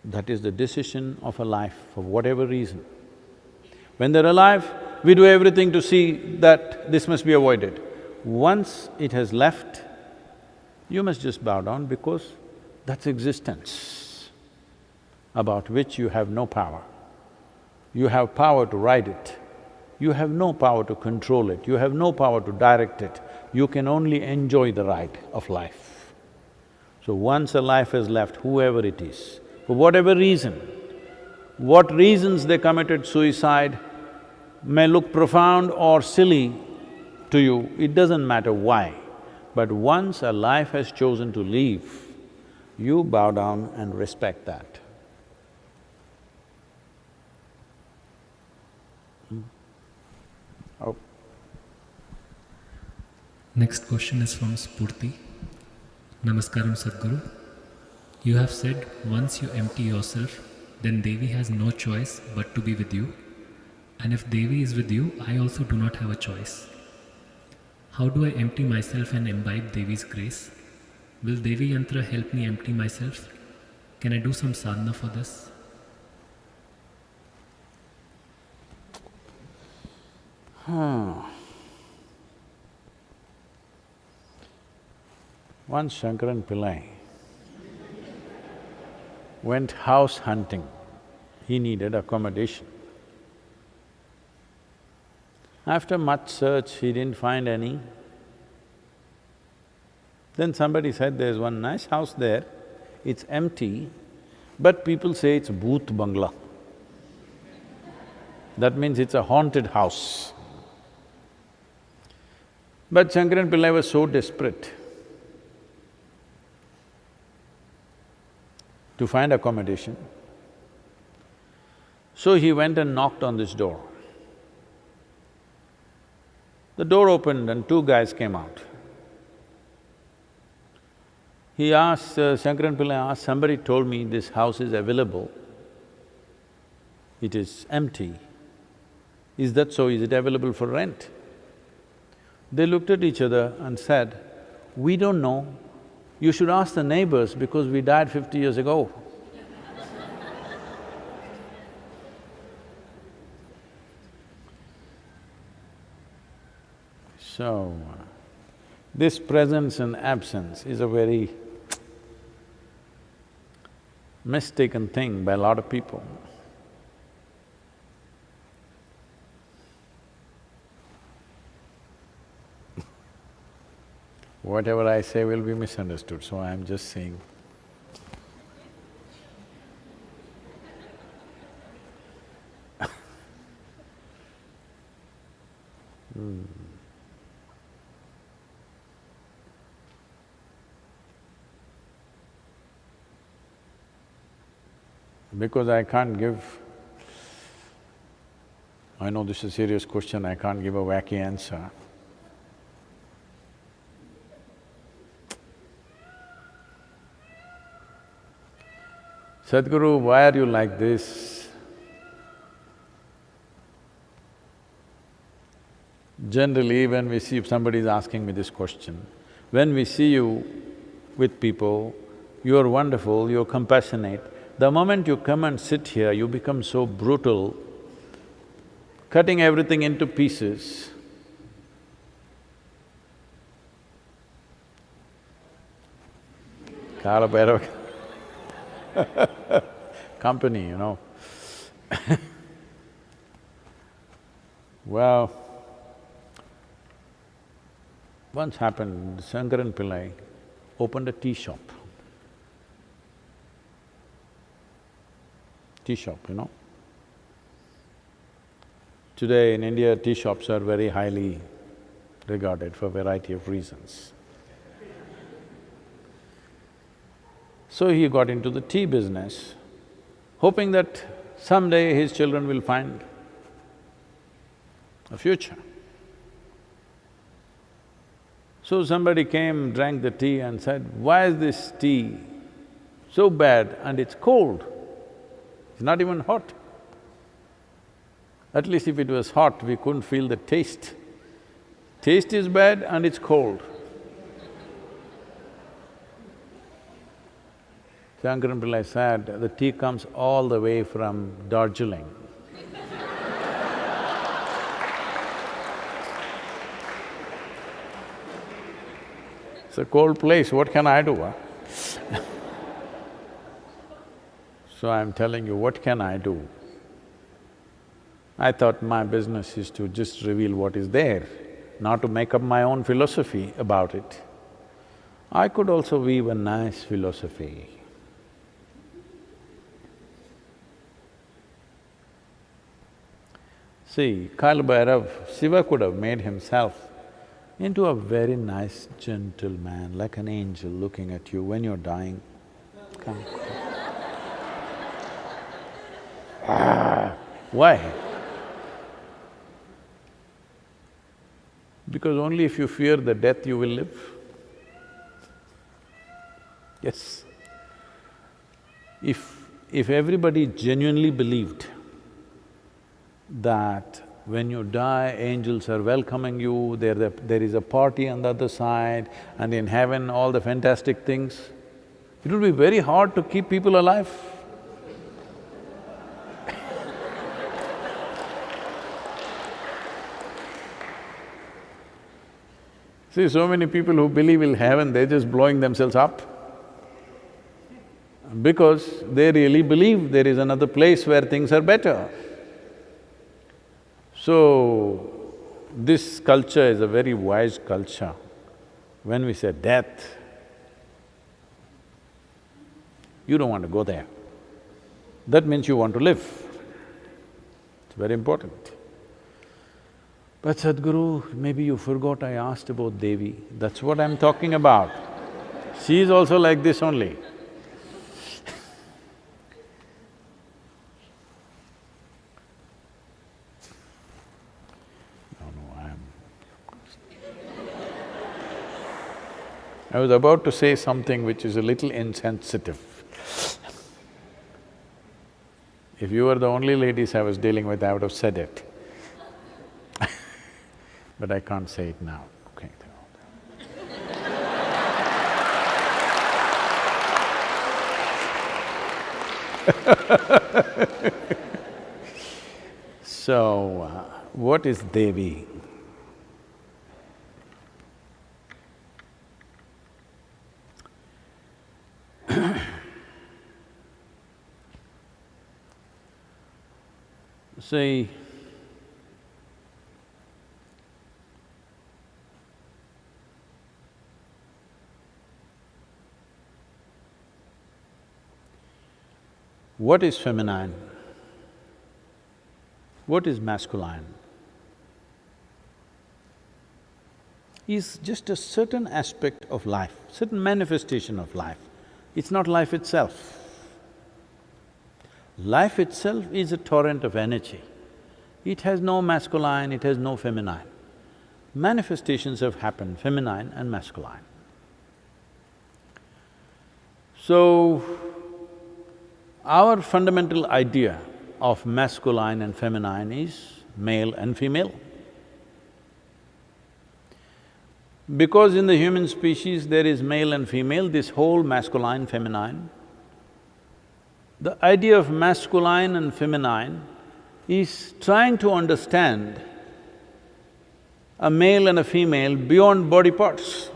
that is the decision of a life for whatever reason. When they're alive, we do everything to see that this must be avoided. Once it has left, you must just bow down because that's existence about which you have no power. You have power to ride it, you have no power to control it, you have no power to direct it, you can only enjoy the ride of life. So once a life is left, whoever it is, for whatever reason, what reasons they committed suicide may look profound or silly to you, it doesn't matter why. But once a life has chosen to leave, you bow down and respect that. Oh. Next question is from Spurti. Namaskaram Sadhguru. You have said once you empty yourself, then Devi has no choice but to be with you. And if Devi is with you, I also do not have a choice. How do I empty myself and imbibe Devi's grace? Will Devi Yantra help me empty myself? Can I do some sadhana for this? Once Shankaran Pillai went house hunting. He needed accommodation. After much search, he didn't find any. Then somebody said, there's one nice house there, it's empty, but people say it's Bhoot Bangla. That means it's a haunted house. But Shankaran Pillai was so desperate to find accommodation, so he went and knocked on this door. The door opened and two guys came out. He asked, Shankaran Pillai asked, somebody told me this house is available, it is empty. Is that so? Is it available for rent? They looked at each other and said, we don't know, you should ask the neighbors because we died 50 years ago. So, this presence and absence is a very mistaken thing by a lot of people. Whatever I say will be misunderstood, so I'm just saying. Because I can't give… I know this is a serious question, I can't give a wacky answer. Sadhguru, why are you like this? Generally, when we see… if somebody is asking me this question, when we see you with people, you're wonderful, you're compassionate. The moment you come and sit here, you become so brutal, cutting everything into pieces. Kala Bhairava company, you know. Well, once happened, Shankaran Pillai opened a tea shop. Tea shop, you know. Today in India, tea shops are very highly regarded for a variety of reasons. So he got into the tea business, hoping that someday his children will find a future. So somebody came, drank the tea and said, "Why is this tea so bad and it's cold? It's not even hot." At least if it was hot, we couldn't feel the taste. Taste is bad and it's cold. Shankaran Pillai said, the tea comes all the way from Darjeeling. It's a cold place, what can I do, huh? So I'm telling you, what can I do? I thought my business is to just reveal what is there, not to make up my own philosophy about it. I could also weave a nice philosophy. See, Kala Bhairav, Shiva could have made himself into a very nice, gentle man, like an angel looking at you when you're dying. Come. Why? Because only if you fear the death you will live. Yes. If everybody genuinely believed that when you die, angels are welcoming you, there is a party on the other side, and in heaven all the fantastic things, it would be very hard to keep people alive. See, so many people who believe in heaven, they're just blowing themselves up because they really believe there is another place where things are better. So, this culture is a very wise culture. When we say death, you don't want to go there. That means you want to live. It's very important. But Sadhguru, maybe you forgot I asked about Devi, that's what I'm talking about. She is also like this only. I was about to say something which is a little insensitive. If you were the only ladies I was dealing with, I would have said it. But I can't say it now, okay. So, what is Devi? See, what is feminine? What is masculine? Is just a certain aspect of life, certain manifestation of life. It's not life itself. Life itself is a torrent of energy. It has no masculine, it has no feminine. Manifestations have happened, feminine and masculine. So, our fundamental idea of masculine and feminine is male and female. Because in the human species there is male and female, this whole masculine, feminine, the idea of masculine and feminine is trying to understand a male and a female beyond body parts.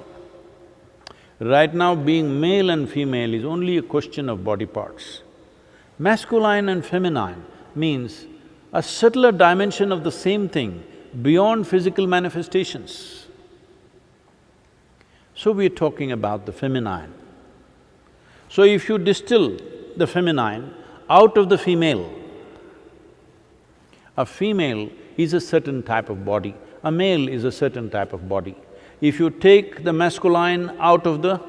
Right now, being male and female is only a question of body parts. Masculine and feminine means a subtler dimension of the same thing beyond physical manifestations. So we're talking about the feminine. So if you distill the feminine out of the female, a female is a certain type of body, a male is a certain type of body. If you take the masculine out of the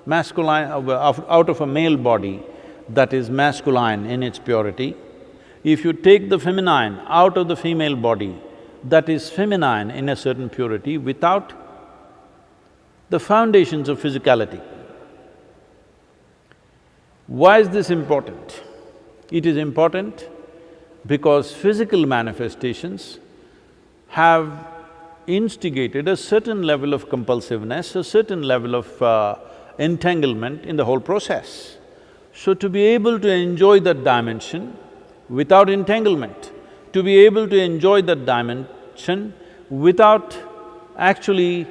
out of a male body, that is masculine in its purity. If you take the feminine out of the female body, that is feminine in a certain purity without the foundations of physicality. Why is this important? It is important because physical manifestations have instigated a certain level of compulsiveness, a certain level of entanglement in the whole process. So to be able to enjoy that dimension without entanglement, to be able to enjoy that dimension without actually,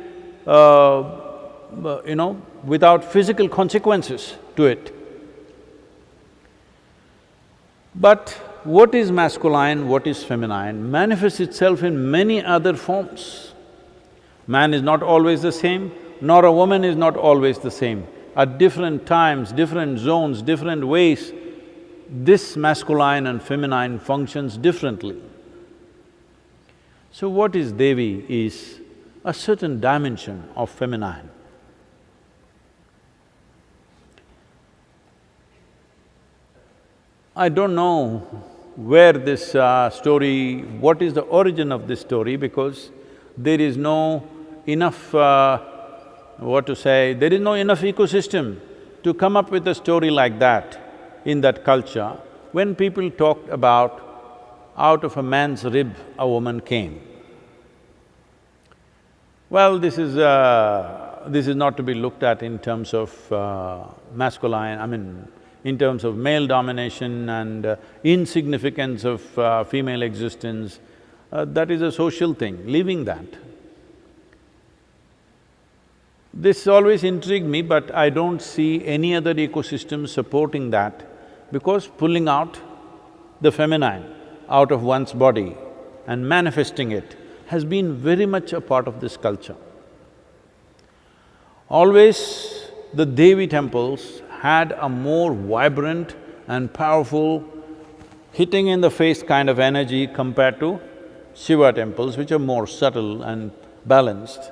without physical consequences to it. But what is masculine, what is feminine manifests itself in many other forms. Man is not always the same, nor a woman is not always the same. At different times, different zones, different ways, this masculine and feminine functions differently. So what is Devi is a certain dimension of feminine. I don't know where this story… what is the origin of this story, because there is no enough… there is no enough ecosystem to come up with a story like that in that culture. When people talked about out of a man's rib a woman came, well, this is not to be looked at in terms of in terms of male domination and insignificance of female existence. That is a social thing, leaving that. This always intrigued me, but I don't see any other ecosystem supporting that, because pulling out the feminine out of one's body and manifesting it has been very much a part of this culture. Always the Devi temples had a more vibrant and powerful, hitting in the face kind of energy compared to Shiva temples, which are more subtle and balanced,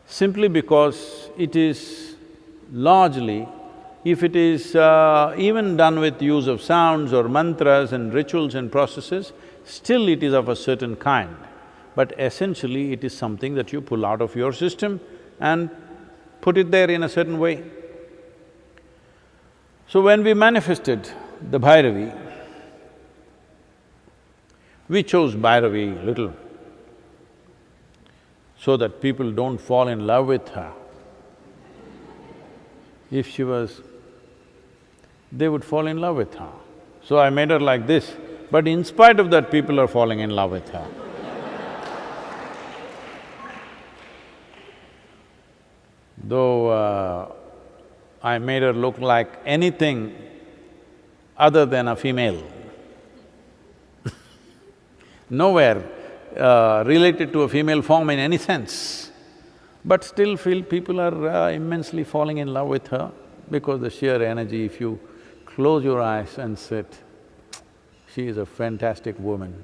simply because it is largely, if it is even done with use of sounds or mantras and rituals and processes, still it is of a certain kind. But essentially it is something that you pull out of your system and put it there in a certain way. So when we manifested the Bhairavi, we chose Bhairavi little so that people don't fall in love with her. If she was… they would fall in love with her. So I made her like this, but in spite of that, people are falling in love with her. Though I made her look like anything other than a female. Nowhere related to a female form in any sense, but still feel people are immensely falling in love with her because the sheer energy. If you close your eyes and sit, she is a fantastic woman.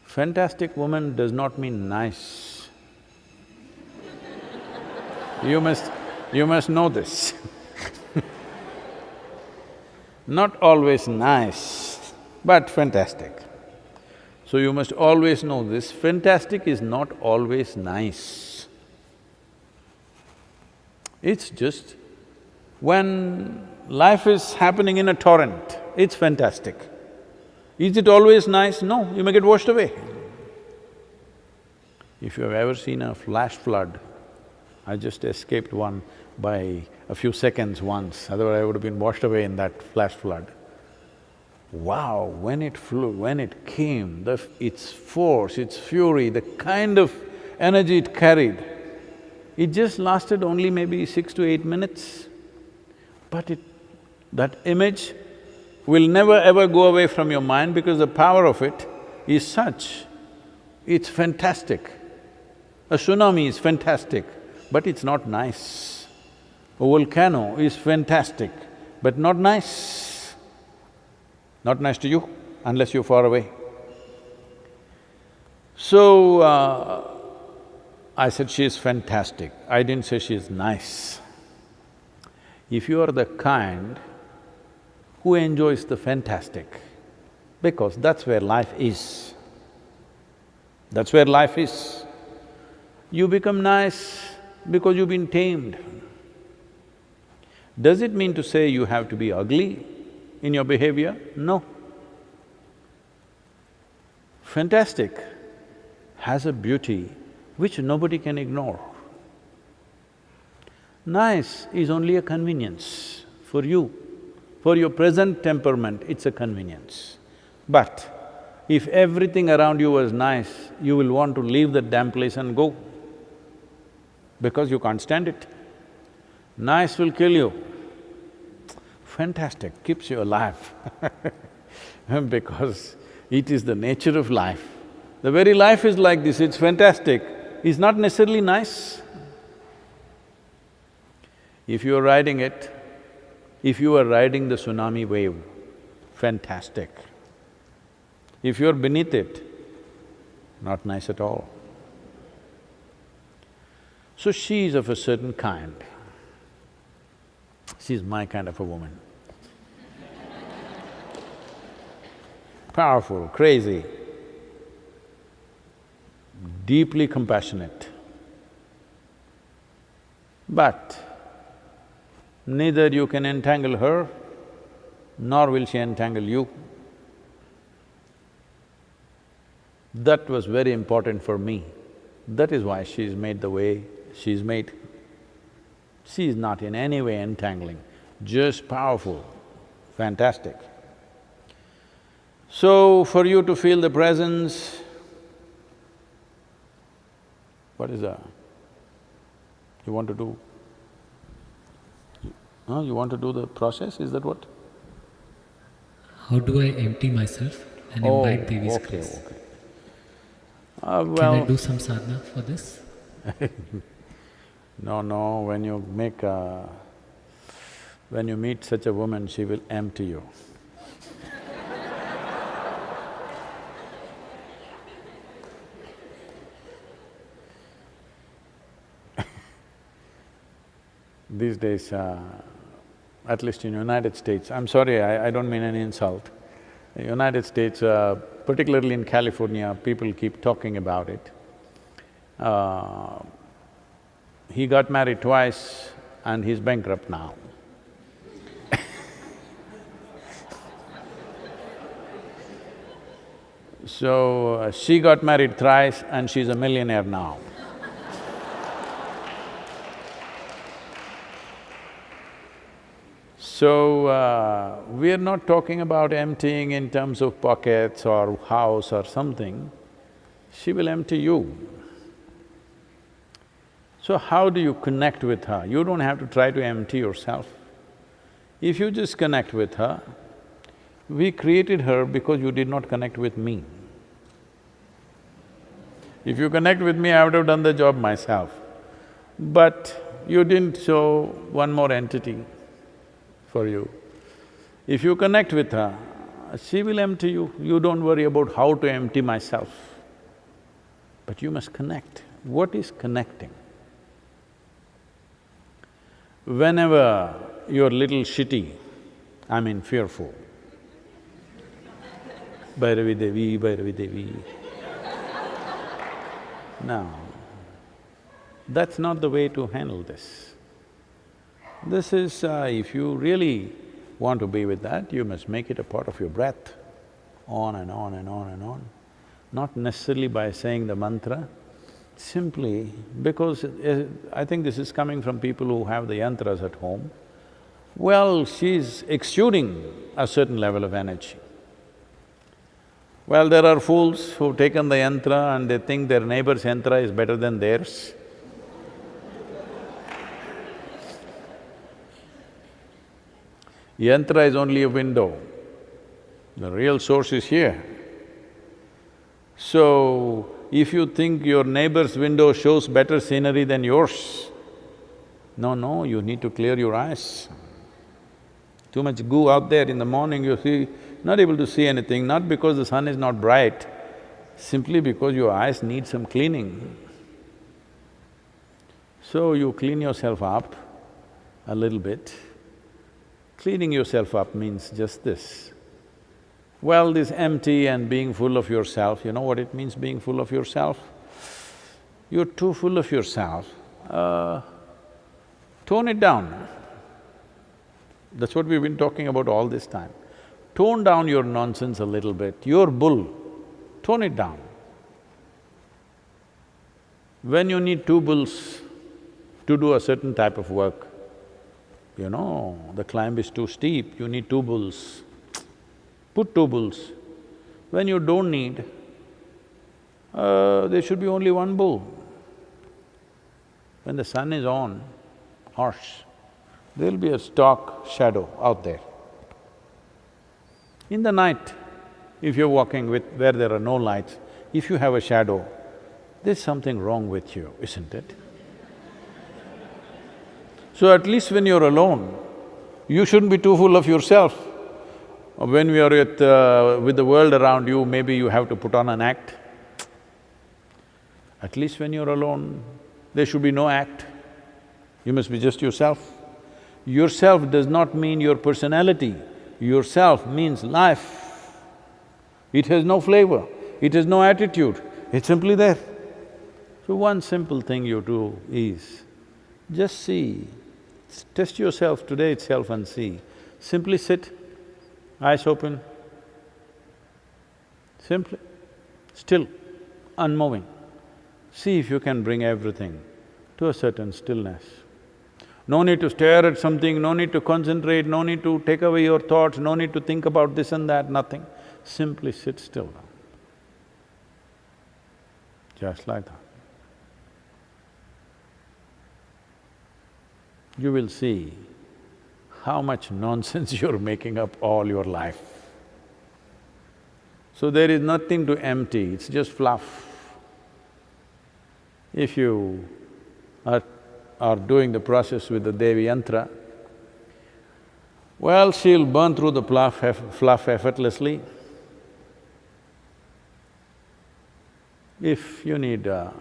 Fantastic woman does not mean nice. You must know this. Not always nice, but fantastic. So you must always know this, fantastic is not always nice. It's just when life is happening in a torrent, it's fantastic. Is it always nice? No, you may get washed away. If you have ever seen a flash flood, I just escaped one by a few seconds once, otherwise I would have been washed away in that flash flood. Wow, when it flew, when it came, its force, its fury, the kind of energy it carried, it just lasted only maybe 6 to 8 minutes. But that image will never ever go away from your mind because the power of it is such, it's fantastic. A tsunami is fantastic, but it's not nice. A volcano is fantastic, but not nice. Not nice to you, unless you're far away. So, I said, she is fantastic. I didn't say she is nice. If you are the kind who enjoys the fantastic, because that's where life is. That's where life is. You become nice because you've been tamed. Does it mean to say you have to be ugly in your behavior? No. Fantastic has a beauty which nobody can ignore. Nice is only a convenience for you. For your present temperament, it's a convenience. But if everything around you was nice, you will want to leave that damn place and go, because you can't stand it. Nice will kill you. Fantastic keeps you alive because it is the nature of life. The very life is like this, it's fantastic, it's not necessarily nice. If you are riding it, if you are riding the tsunami wave, fantastic. If you are beneath it, not nice at all. So she is of a certain kind. She's my kind of a woman. Powerful, crazy, deeply compassionate. But neither you can entangle her, nor will she entangle you. That was very important for me. That is why she's made the way she's made. She is not in any way entangling, just powerful, fantastic. So, for you to feel the presence, what is that? You want to do? Huh? You want to do the process, is that what? How do I empty myself and invite Devi's grace? Okay. Can I do some sadhana for this? No, when you meet such a woman, she will empty you. These days, at least in United States, I'm sorry, I don't mean any insult. In United States, particularly in California, people keep talking about it. He got married twice and he's bankrupt now. So, she got married thrice and she's a millionaire now. So, we are not talking about emptying in terms of pockets or house or something. She will empty you. So how do you connect with her? You don't have to try to empty yourself. If you just connect with her, we created her because you did not connect with me. If you connect with me, I would have done the job myself. But you didn't, so one more entity for you. If you connect with her, she will empty you. You don't worry about how to empty myself. But you must connect. What is connecting? Whenever you're little shitty, I mean fearful, Bhairavi Devi, Bhairavi Devi. No, that's not the way to handle this. This is… if you really want to be with that, you must make it a part of your breath, on and on and on and on. Not necessarily by saying the mantra, simply because I think this is coming from people who have the yantras at home. Well, she's exuding a certain level of energy. Well, there are fools who've taken the yantra and they think their neighbor's yantra is better than theirs. Yantra is only a window, the real source is here. So, if you think your neighbor's window shows better scenery than yours, no, you need to clear your eyes. Too much goo out there in the morning, you see, not able to see anything, not because the sun is not bright. simply because your eyes need some cleaning. So you clean yourself up a little bit. Cleaning yourself up means just this. Well, this empty and being full of yourself, you know what it means, being full of yourself? You're too full of yourself, tone it down. That's what we've been talking about all this time. Tone down your nonsense a little bit, you're bull, tone it down. When you need two bulls to do a certain type of work, you know, the climb is too steep, you need two bulls. Put two bulls. When you don't need, there should be only one bull. When the sun is on, harsh, there'll be a stark shadow out there. In the night, if you're walking where there are no lights, if you have a shadow, there's something wrong with you, isn't it? So at least when you're alone, you shouldn't be too full of yourself. When we are with the world around you, maybe you have to put on an act. At least when you're alone, there should be no act. You must be just yourself. Yourself does not mean your personality. Yourself means life. It has no flavor, it has no attitude, it's simply there. So one simple thing you do is, just see, test yourself today itself and see. Simply sit, eyes open, simply, still, unmoving. See if you can bring everything to a certain stillness. No need to stare at something, no need to concentrate, no need to take away your thoughts, no need to think about this and that, nothing. Simply sit still, just like that. You will see how much nonsense you're making up all your life. So there is nothing to empty, it's just fluff. If you are doing the process with the Devi yantra, well, she'll burn through the fluff effortlessly. If you need a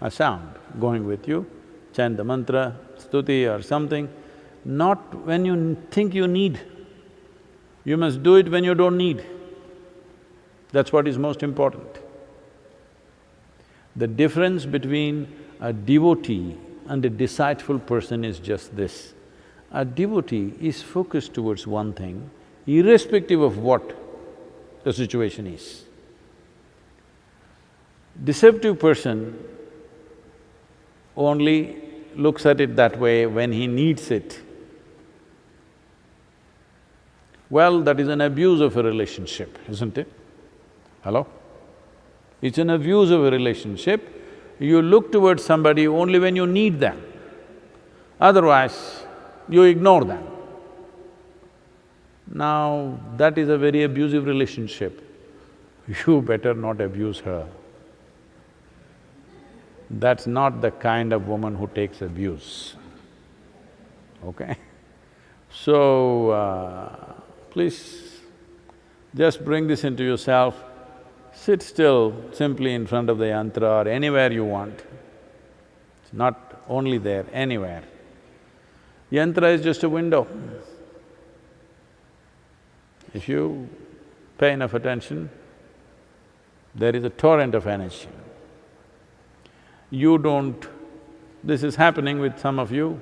sound going with you, chant the mantra, stuti or something, not when you think you need. You must do it when you don't need. That's what is most important. The difference between a devotee and a deceitful person is just this. A devotee is focused towards one thing, irrespective of what the situation is. Deceptive person only looks at it that way when he needs it. Well, that is an abuse of a relationship, isn't it? Hello? It's an abuse of a relationship. You look towards somebody only when you need them, otherwise you ignore them. Now, that is a very abusive relationship. You better not abuse her. That's not the kind of woman who takes abuse, okay? So, please just bring this into yourself. Sit still simply in front of the yantra or anywhere you want. It's not only there, anywhere. Yantra is just a window. If you pay enough attention, there is a torrent of energy. You don't… This is happening with some of you,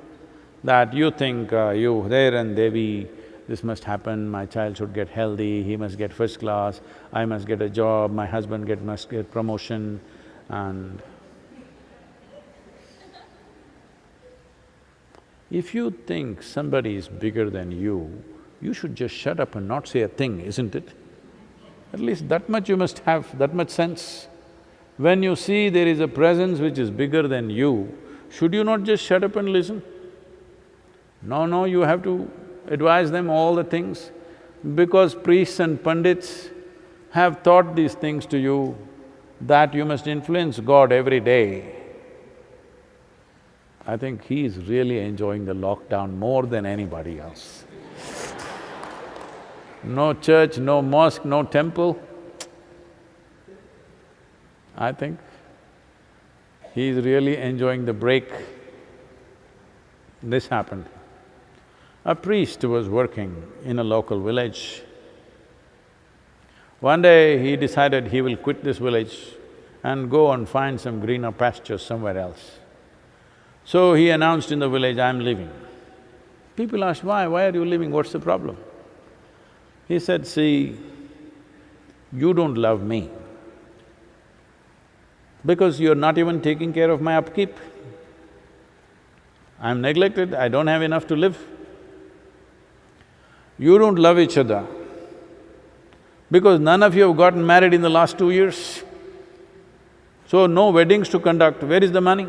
that you think you there and Devi, this must happen, my child should get healthy, he must get first class, I must get a job, my husband must get promotion, and… If you think somebody is bigger than you should just shut up and not say a thing, isn't it? At least that much you must have, that much sense. When you see there is a presence which is bigger than you, should you not just shut up and listen? No, you have to advise them all the things, because priests and pandits have taught these things to you, that you must influence God every day. I think he is really enjoying the lockdown more than anybody else. No church, no mosque, no temple. I think he is really enjoying the break. This happened. A priest was working in a local village. One day he decided he will quit this village and go and find some greener pastures somewhere else. So he announced in the village, "I'm leaving." People asked, "Why? Why are you leaving? What's the problem?" He said, "See, you don't love me because you're not even taking care of my upkeep. I'm neglected, I don't have enough to live. You don't love each other because none of you have gotten married in the last 2 years. So no weddings to conduct, where is the money?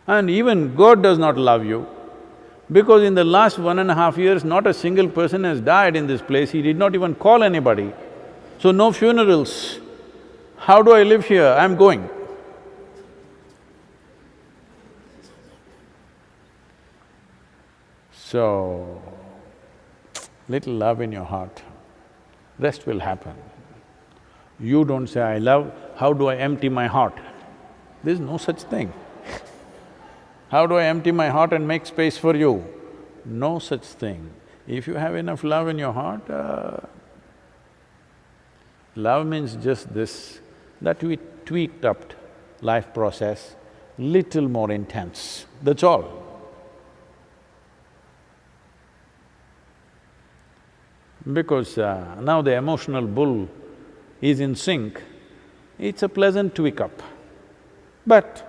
And even God does not love you because in the last 1.5 years, not a single person has died in this place, He did not even call anybody. So no funerals. How do I live here? I'm going." So, little love in your heart, rest will happen. You don't say, "I love, how do I empty my heart?" There's no such thing. How do I empty my heart and make space for you? No such thing. If you have enough love in your heart, love means just this, that we tweaked up life process, little more intense, that's all. Because now the emotional bull is in sync, it's a pleasant tweak up. But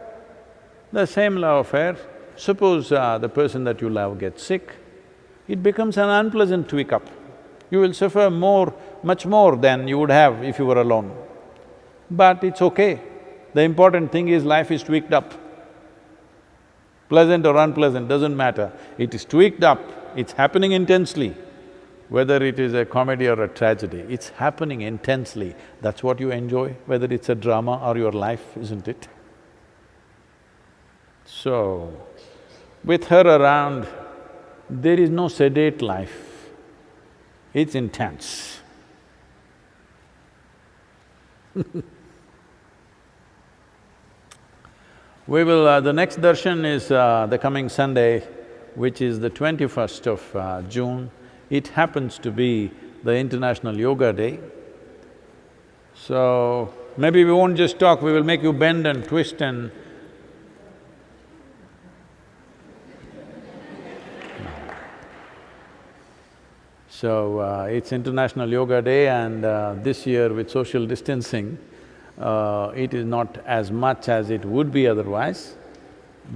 the same love affair, suppose the person that you love gets sick, it becomes an unpleasant tweak up. You will suffer more, much more than you would have if you were alone. But it's okay. The important thing is life is tweaked up. Pleasant or unpleasant, doesn't matter. It is tweaked up, it's happening intensely. Whether it is a comedy or a tragedy, it's happening intensely. That's what you enjoy, whether it's a drama or your life, isn't it? So, with her around, there is no sedate life, it's intense. The next darshan is the coming Sunday, which is the 21st of June. It happens to be the International Yoga Day. So, maybe we won't just talk, we will make you bend and twist and… So, it's International Yoga Day and this year with social distancing, it is not as much as it would be otherwise,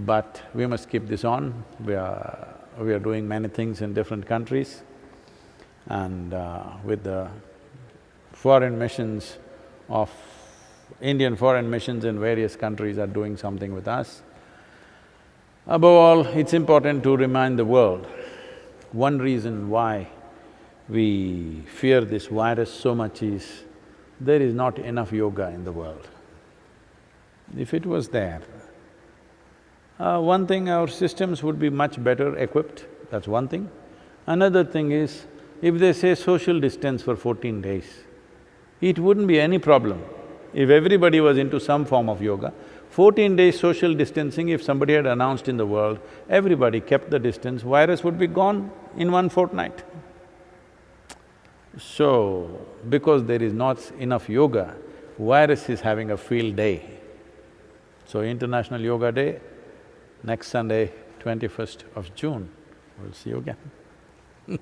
but we must keep this on. We are doing many things in different countries and with the foreign missions of… Indian foreign missions in various countries are doing something with us. Above all, it's important to remind the world, one reason why we fear this virus so much is there is not enough yoga in the world. If it was there, one thing, our systems would be much better equipped, that's one thing. Another thing is, if they say social distance for 14 days, it wouldn't be any problem. If everybody was into some form of yoga, 14 days social distancing, if somebody had announced in the world, everybody kept the distance, virus would be gone in one fortnight. So, because there is not enough yoga, virus is having a field day. So, International Yoga Day, next Sunday, 21st of June, we'll see you again.